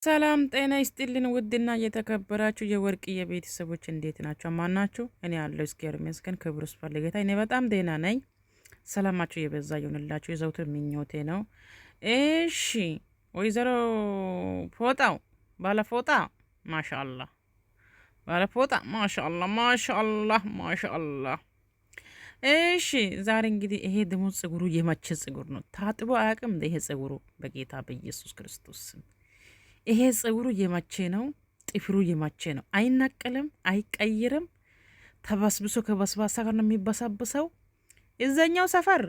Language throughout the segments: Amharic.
ሰላም ጤና ይስጥልን ውድና የተከበራችሁ የወርቅዬ ቤተሰቦች እንዴት ናቸው? ማናችሁ? እኔ ያለው እግዚአብሔር ይመስገን ክብሩ ይስፋ ለጌታ። እኔ በጣም ደህና ነኝ። ሰላማችሁ የበዛ ይሁንላችሁ የዘውትር ምኞቴ ነው። እሺ ወይዘሮ ፎጣው ባለፎጣ ማሻአላ ባለፎጣ ማሻአላ ማሻአላ ማሻአላ። እሺ ዛሬ እንግዲህ ይሄ ደግሞ ጽጉሩ የመቼ ጽጉር ነው? ታጥቦ አያውቅም ይሄ ጽጉሩ በጌታ በኢየሱስ ክርስቶስ ስም። ይሄ ጸጉሩ የመቼ ነው? ጥፍሩ የመቼ ነው? አይነቀልም፣ አይቀይርም። ተበስብሶ ከበስባሳ ጋር ነው የሚበሳብሰው። እዛኛው ሰፈር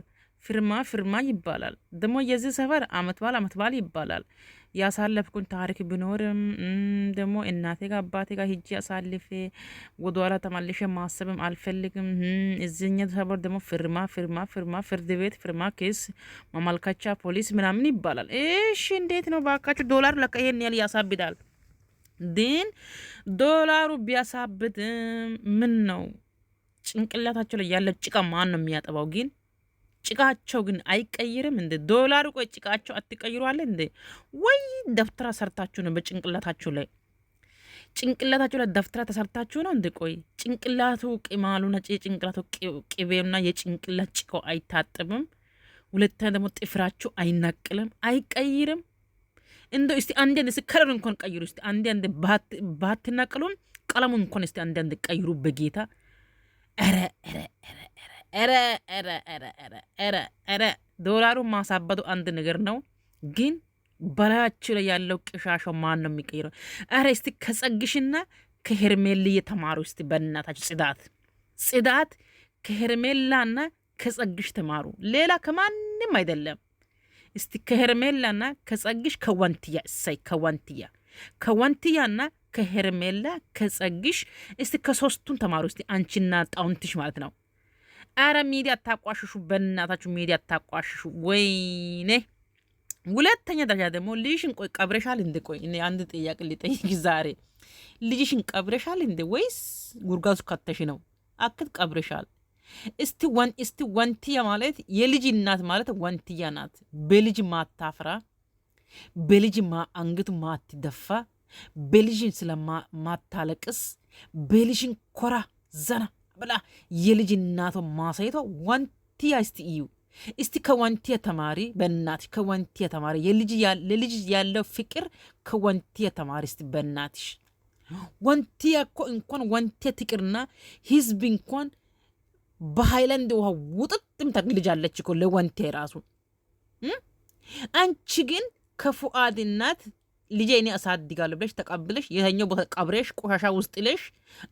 ፍርማ ፍርማ ይባላል። ደግሞ የዚህ ሰፈር አመት በዓል ይባላል። ያሳለፍኩን ታሪክ ቢኖርም ደግሞ እናቴ ጋር አባቴ ጋር ሂጂ አሳልፌ ወደኋላ ተመልሼ ማሰብም አልፈልግም። እዚህኛው ሰፈር ደግሞ ፍርማ ፍርማ ፍርማ፣ ፍርድ ቤት ፍርማ፣ ኬስ ማመልከቻ፣ ፖሊስ ምናምን ይባላል። እሺ እንዴት ነው ባካችሁ? ዶላር ለካ ይሄን ያህል ያሳብዳል። ግን ዶላሩ ቢያሳብድም ምን ነው ጭንቅላታቸው ላይ ያለ ጭቃ ማን ነው የሚያጠባው? ግን ጭቃቸው ግን አይቀይርም እንዴ? ዶላሩ ቆይ ጭቃቸው አትቀይሯለ እንዴ? ወይ ደፍተራ ሰርታችሁ ነው በጭንቅላታችሁ ላይ ጭንቅላታችሁ ላይ ደፍተራ ተሰርታችሁ ነው እንዴ? ቆይ ጭንቅላቱ ቅማሉና የጭንቅላቱ ቅቤውና የጭንቅላት ጭቃው አይታጥብም? ሁለተኛ ደግሞ ጥፍራችሁ አይናቅልም አይቀይርም? እንደው እስቲ አንዴ አንዴ ከለር እንኳን ቀይሩ እስቲ አንዴ አንዴ ባትናቅሉም ቀለሙ እንኳን እስቲ አንዴ አንዴ ቀይሩ በጌታ። ኧረ ኧረ ኧረ ኧረ ኧረ ኧረ ኧረ ኧረ ኧረ ዶላሩ ማሳበዱ አንድ ነገር ነው፣ ግን በላያችሁ ላይ ያለው ቅሻሻው ማን ነው የሚቀይረው? ኧረ እስቲ ከጸግሽና ከሄርሜልዬ ተማሩ እስቲ በእናታችሁ። ጽዳት ከሄርሜላና ከጸግሽ ተማሩ፣ ሌላ ከማንም አይደለም። እስቲ ከሄርሜላና ከጸግሽ ከወንትያ እሰይ ከወንትያና ከሄርሜላ ከጸግሽ እስቲ ከሶስቱን ተማሩ እስቲ አንቺና ጣውንትሽ ማለት ነው። አረ ሚዲያ አታቋሽሹ፣ በእናታችሁ ሚዲያ አታቋሽሹ። ወይኔ ሁለተኛ ደረጃ ደግሞ ልጅሽን ቆይ ቀብረሻል እንዴ? ቆይ እኔ አንድ ጥያቄ ልጠይቅ ዛሬ። ልጅሽን ቀብረሻል እንዴ ወይስ ጉርጋሱ ከተሽ ነው? አክት ቀብረሻል። እስቲ ወንትያ ማለት የልጅ እናት ማለት ወንትያ ናት። በልጅ ማታፍራ፣ በልጅ አንገቱ ማትደፋ፣ በልጅን ስለማታለቅስ፣ በልጅን ኮራ ዘና ብላ የልጅ እናቶ ማሳየቷ ወንትያ እስቲ እዩ። እስቲ ከወንትያ ተማሪ፣ በእናትሽ ከወንትያ ተማሪ። ለልጅ ያለው ፍቅር ከወንትያ ተማሪ እስቲ በእናትሽ። ወንትያ እኮ እንኳን ወንትያ ትቅርና ህዝብ እንኳን በሃይላንድ ውሃ ውጥጥም ታግልጃለች እኮ ለወንትያ ራሱ። አንቺ ግን ከፉአድ እናት ልጄ እኔ አሳድጋለሁ ብለሽ ተቀብለሽ የተኛው ቀብረሽ ቆሻሻ ውስጥ ለሽ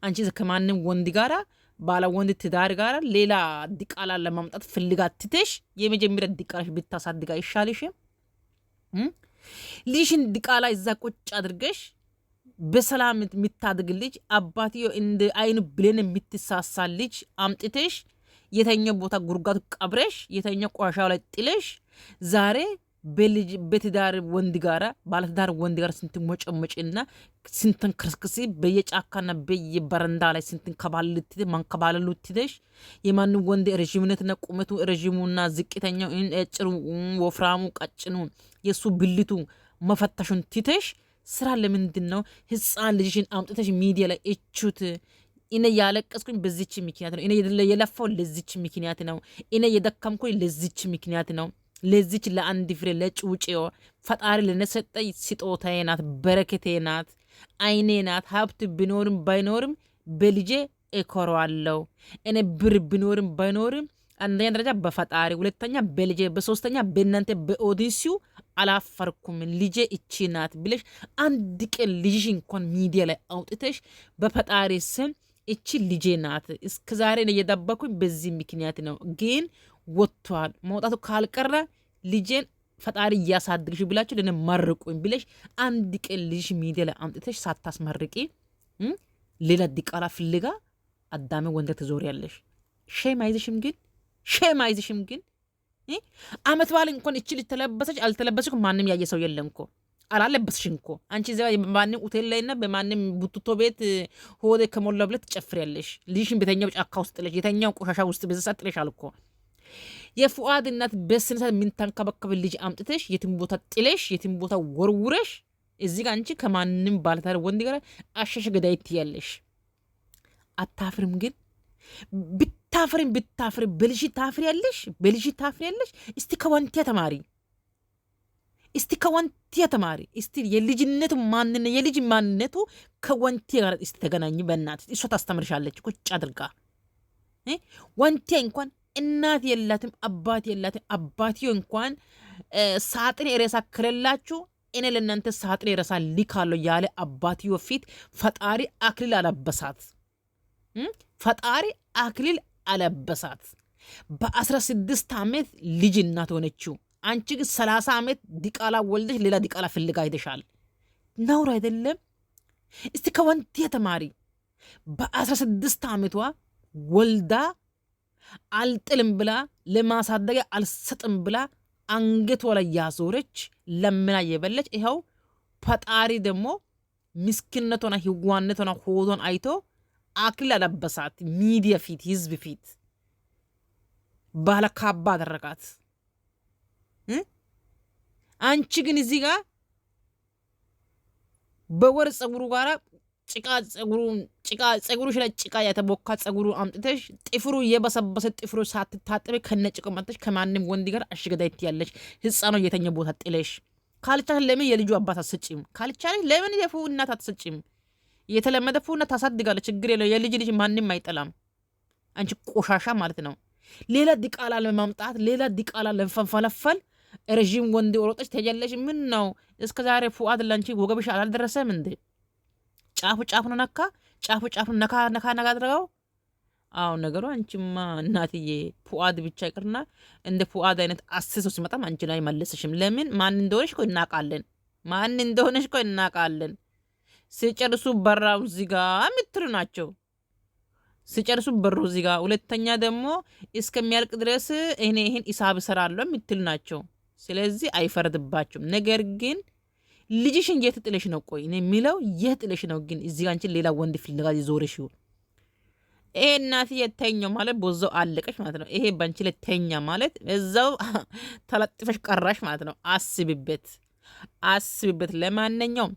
አንቺ ከማንም ወንድ ጋራ ባለ ወንድ ትዳር ጋራ ሌላ ዲቃላ ለማምጣት ፍልጋ ትተሽ የመጀመሪያ ዲቃላሽ ብታሳድጋ ይሻልሽም። ልጅሽን ዲቃላ እዛ ቁጭ አድርገሽ በሰላም የምታድግ ልጅ አባትዮ እንደ አይኑ ብሌን የምትሳሳ ልጅ አምጥተሽ የተኛው ቦታ ጉርጋቱ ቀብረሽ የተኛው ቆሻሻው ላይ ጥለሽ ዛሬ በትዳር ወንድ ጋራ ባለትዳር ወንድ ጋር ስንትን ሞጨሞጭና ስንትን ክርስክሲ በየጫካና በየበረንዳ ላይ ስንትን ማንከባለሉትሽ የማን ወንድ ረዥምነትና ቁመቱ ረዥሙና ዝቅተኛው እጭሩ ወፍራሙ ቀጭኑ የሱ ብልቱ መፈተሹን ትተሽ ስራ ለምንድን ነው ህፃን ልጅሽን አምጥተሽ ሚዲያ ላይ እቹት? እኔ ያለቀስኩኝ በዚች ምክንያት ነው። እኔ የለፋው ለዚች ምክንያት ነው። እኔ የደከምኩኝ ለዚች ምክንያት ነው። ለዚች ለአንድ ፍሬ ለጭውጭዮ ፈጣሪ ለነሰጠኝ ስጦታዬ ናት፣ በረከቴ ናት፣ አይኔ ናት። ሀብት ቢኖርም ባይኖርም በልጄ እኮራዋለሁ። እኔ ብር ቢኖርም ባይኖርም አንደኛ ደረጃ በፈጣሪ፣ ሁለተኛ በልጄ፣ በሶስተኛ በእናንተ በኦዲሲው አላፈርኩም። ልጄ እቺ ናት ብለሽ አንድ ቀን ልጅሽ እንኳን ሚዲያ ላይ አውጥተሽ በፈጣሪ ስም እቺ ልጄ ናት እስከ ዛሬ ነው የደበኩኝ በዚህ ምክንያት ነው፣ ግን ወጥቷል መውጣቱ ካልቀረ ልጄን ፈጣሪ እያሳድግሽ ብላችሁ ለነ መርቁኝ ብለሽ አንድ ቀን ልጅሽ ሚዲያ ላይ አምጥተሽ ሳታስመርቂ ሌላ ዲቃላ ፍልጋ አዳሜ ወንደ ትዞሪያለሽ። ሼም አይዝሽም ግን አመት በዓል እንኳን እቺ ልጅ ተለበሰች አልተለበሰች ማንም ያየ ሰው የለም እኮ አላለበስሽም እኮ አንቺ እዚያ በማንም ሆቴል ላይና በማንም ቡትቶ ቤት ሆዴ ከሞላ ብለት ትጨፍሪያለሽ። ልጅሽን ቤተኛው ጫካ ውስጥ ጥለሽ የተኛው ቆሻሻ ውስጥ በዘሳት ጥለሻል እኮ። የፉአድ እናት በስነሳ ምን ታንከባከብ ልጅ አምጥተሽ የትም ቦታ ጥለሽ የትም ቦታ ወርውረሽ እዚህ ጋር አንቺ ከማንም ባለታሪ ወንድ ጋር አሸሽ ገዳይ ትያለሽ። አታፍርም ግን ብታፍርም በልጅ ታፍሪያለሽ። እስቲ ከወንቲያ ተማሪ እስቲ የልጅነቱ ማንነቱ ከወንቲያ ጋር እስቲ ተገናኝ። በእናትሽ እሷ ታስተምርሻለች ቁጭ አድርጋ። ወንቲያ እንኳን እናት የላትም አባት የላትም። አባትዮ እንኳን ሳጥን ሬሳ ከሌላችሁ እኔ ለእናንተ ሳጥን ሬሳ ልካለሁ ያለ አባትዮ ፊት ፈጣሪ አክሊል አለበሳት። በ16 ዓመት ልጅ እናት ሆነችው። አንቺ ግን 30 ዓመት ዲቃላ ወልደሽ ሌላ ዲቃላ ፍልጋ ሄደሻል። ነውር አይደለም? እስቲ ከወንቲያ ተማሪ። በ16 ዓመቷ ወልዳ አልጥልም ብላ ለማሳደጊያ አልሰጥም ብላ አንገቷ ላይ ያዞረች ለምና የበለች። ይኸው ፈጣሪ ደግሞ ምስኪንነቷና ህዋነቷና ሆዷን አይቶ አክሊል አለበሳት። ሚዲያ ፊት፣ ህዝብ ፊት ባለካባ አደረጋት። አንቺ ግን እዚህ ጋር በወር ጸጉሩ ጋራ ጸጉሩሽ ላይ ጭቃ የተቦካ ጸጉሩ አምጥተሽ ጥፍሩ የበሰበሰ ጥፍሩ ሳትታጠቢ ከነጭቆ መጥተሽ ከማንም ወንድ ጋር አሽገዳይ ትያለሽ። ህፃኗ የተኛ ቦታ ጥለሽ ካልቻለሽ ለምን የልጁ አባት አትሰጪም? ካልቻለሽ ለምን የፉ እናት አትሰጪም? የተለመደ ፉ እናት ታሳድጋለች። ችግር የለው። የልጅ ልጅ ማንም አይጠላም። አንቺ ቆሻሻ ማለት ነው። ሌላ ዲቃላ ለማምጣት ሌላ ዲቃላ ለፈንፈለፈል ረዥም ወንድ ሮጠች ተጀለሽ። ምን ነው እስከ ዛሬ ፉአድ ላንቺ ወገብሽ አልደረሰም እንዴ? ጫፉን ነካ አድርገው። አዎ ነገሩ አንቺማ እናትዬ ፉአድ ብቻ ይቅርና እንደ ፉአድ አይነት አስሶ ሲመጣም አንቺ ላይ መልሰሽም። ለምን ማን እንደሆነሽ እኮ እናቃለን። ሲጨርሱ በራው ዚጋ ምትሉ ናቸው። ሲጨርሱ በሩ ዚጋ። ሁለተኛ ደግሞ እስከሚያልቅ ድረስ ይሄን ሂሳብ እሰራለሁ ምትሉ ናቸው። ስለዚህ አይፈረድባችሁም። ነገር ግን ልጅሽን የት ጥለሽ ነው? ቆይ እኔ የሚለው የት ጥለሽ ነው? ግን እዚህ አንቺን ሌላ ወንድ ፍልጋ ይዞርሽ ይሄ እናትዬ ተኛው ማለት በዛው አለቀሽ ማለት ነው። ይሄ ባንቺ ላይ ተኛ ማለት እዛው ተለጥፈሽ ቀራሽ ማለት ነው። አስቢበት። ለማንኛውም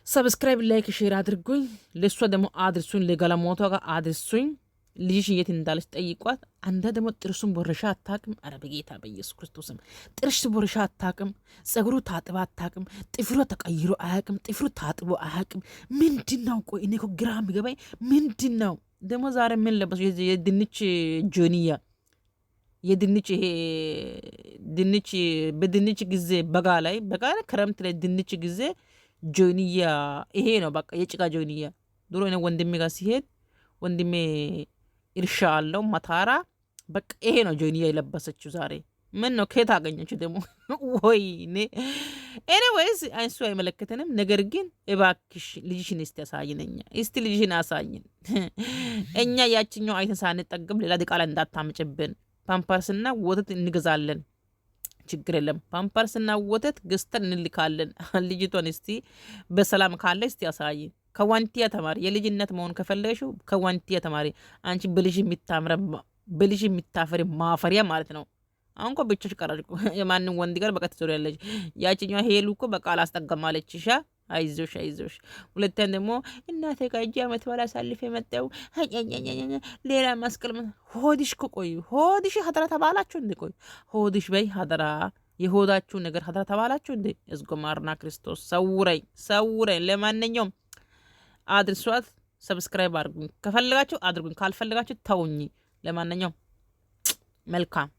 ሰብስክራይብ፣ ላይክ፣ ሼር አድርጉኝ። ለሷ ደግሞ አድርሱኝ፣ ለጋለሞቷ ጋር አድርሱኝ። ልጅሽ የት እንዳለች ጠይቋት። አንዳ ደግሞ ጥርሱን ቦረሻ አታቅም። አረ በጌታ በኢየሱስ ክርስቶስም ጥርስ ቦረሻ አታቅም። ጸጉሩ ታጥባ አታቅም። ጥፍሮ ተቀይሮ አያቅም። ጥፍሩ ታጥቦ አያቅም። ምንድነው? ቆይ እኔ እኮ ግራ የሚገባኝ ምንድነው? ደግሞ ዛሬ ምን ለበሱ? የድንች ጆንያ የድንች ይሄ ድንች በድንች ጊዜ በጋ ላይ ክረምት ላይ ድንች ጊዜ ጆንያ ይሄ ነው በቃ የጭቃ ጆንያ። ድሮ እኔ ወንድሜ ጋር ሲሄድ ወንድሜ እርሻ አለው መታራ በቃ ይሄ ነው ጆንያ የለበሰችው ዛሬ። ምን ነው ከየት አገኘችው ደግሞ? ወይኔ ኤኒዌይስ አይሱ አይመለከተንም። ነገር ግን እባክሽ ልጅሽን እስቲ ያሳይነኛ። እስቲ ልጅሽን አሳይን። እኛ ያችኛው አይተን ሳንጠግብ ሌላ ድቃላ እንዳታምጭብን። ፓምፐርስና ወተት እንገዛለን፣ ችግር የለም። ፓምፐርስና ወተት ገዝተን እንልካለን። ልጅቷን እስቲ በሰላም ካለ እስቲ ያሳይን። ከዋንቲያ ተማሪ። የልጅነት መሆን ከፈለግሽው ከዋንቲያ ተማሪ። አንቺ በልጅ የሚታፈሪ ማፈሪያ ማለት ነው። አሁን እኮ ብቻሽ ቀረሽ። የማንም ወንድ ጋር በቃ ትዞሪያለሽ። ያችኛዋ ሄሉ እኮ በቃ አላስጠገማለችሽ። አይዞሽ። ሁለተኛ ደግሞ እናቴ ጋር እጅ ዓመት በላ አሳልፌ መጣሁ ሌላ መስቀል ሆድሽ እኮ ቆይ ሆድሽ ሀደራ ተባላችሁ እንዴ? ቆይ ሆድሽ በይ ሀደራ የሆዳችሁ ነገር ሀደራ ተባላችሁ እንዴ? እዝጎማርና ክርስቶስ ሰውረኝ። ለማንኛውም አድርሷት። ሰብስክራይብ አድርጉኝ። ከፈለጋችሁ አድርጉኝ፣ ካልፈለጋችሁ ተውኝ። ለማንኛውም መልካም